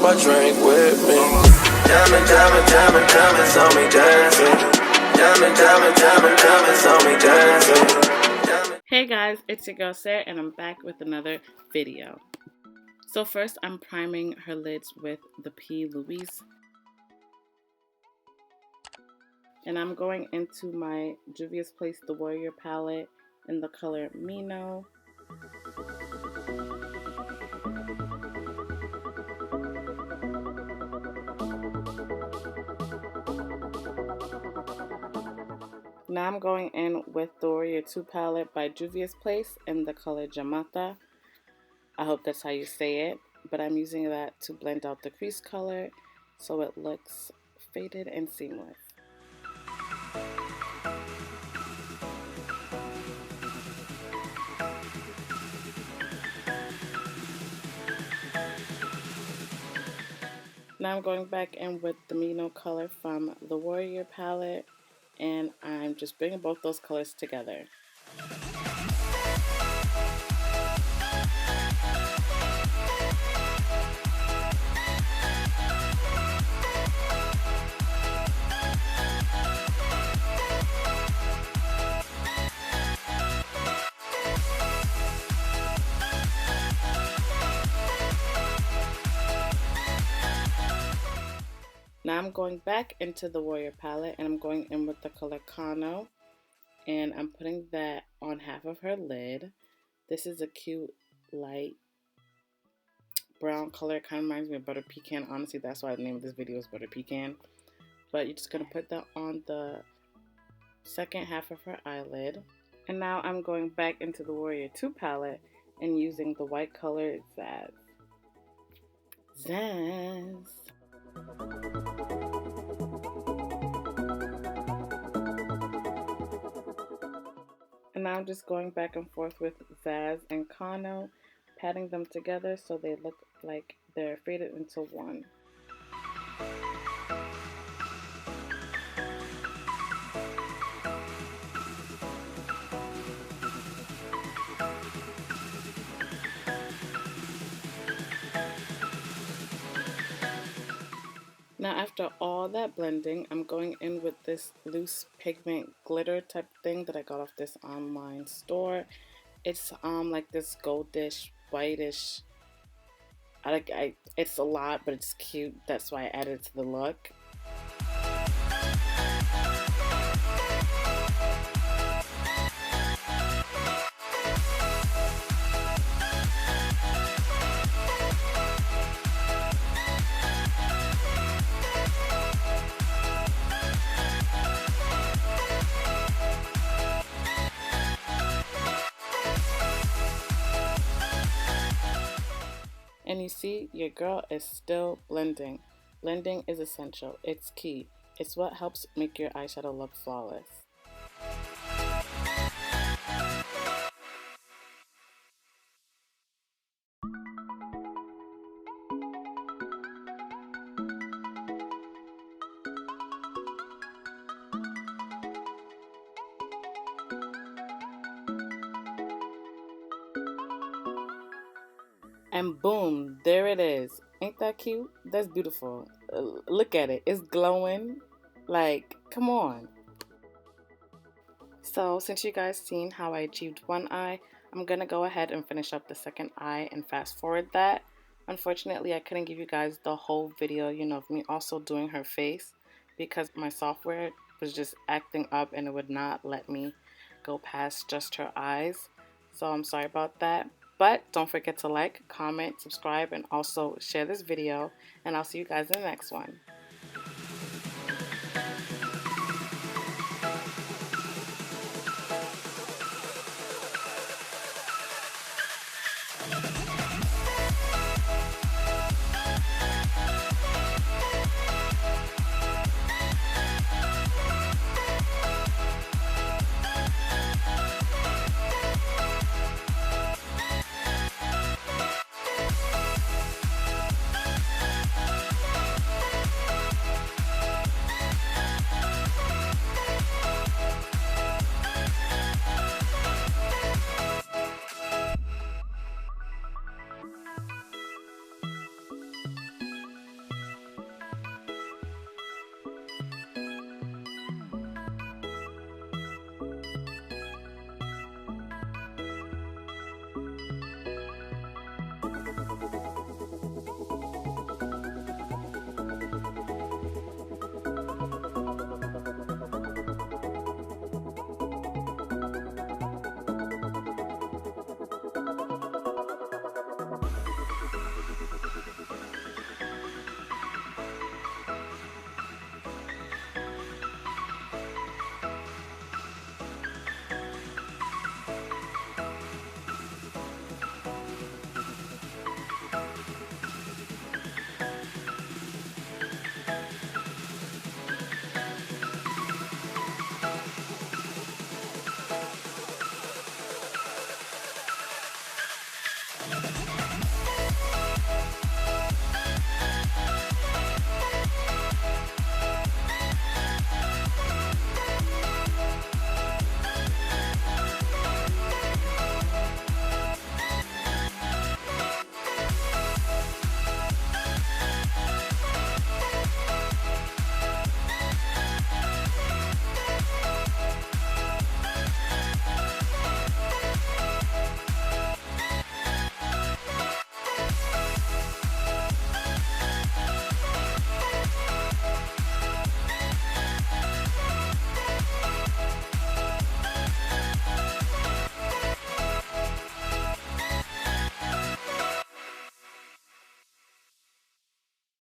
a drink with me. Diamond, diamond, diamond, diamonds on me dancing. Diamond, diamond, diamond, diamonds on me dancing. Hey guys, it's your girl Sarah and I'm back with another video. So first I'm priming her lids with the P. Louise. And I'm going into my Juvia's Place The Warrior palette in the color Mino. Now I'm going in with the Warrior 2 palette by Juvia's Place in the color Jamata. I hope that's how you say it, but I'm using that to blend out the crease color so it looks faded and seamless. Now I'm going back in with the Mino color from the Warrior palette, and I'm just bringing both those colors together. Now I'm going back into the Warrior palette and I'm going in with the color Kano, and I'm putting that on half of her lid. This is a cute light brown color. It kind of reminds me of Butter Pecan. Honestly, that's why the name of this video is Butter Pecan. But you're just going to put that on the second half of her eyelid. And now I'm going back into the Warrior 2 palette and using the white color Zazz. Zazz. And now I'm just going back and forth with Zazz and Kano, patting them together so they look like they're faded into one. Now after all that blending, I'm going in with this loose pigment glitter type thing that I got off this online store. It's like this goldish, whitish. It's a lot, but it's cute. That's why I added it to the look. And you see, your girl is still blending. Blending is essential. It's key. It's what helps make your eyeshadow look flawless. And boom, there it is. Ain't that cute? That's beautiful. Look at it. It's glowing. Like, come on. So, since you guys seen how I achieved one eye, I'm going to go ahead and finish up the second eye and fast forward that. Unfortunately, I couldn't give you guys the whole video, of me also doing her face because my software was just acting up and it would not let me go past just her eyes. So, I'm sorry about that. But don't forget to like, comment, subscribe, and also share this video. And I'll see you guys in the next one.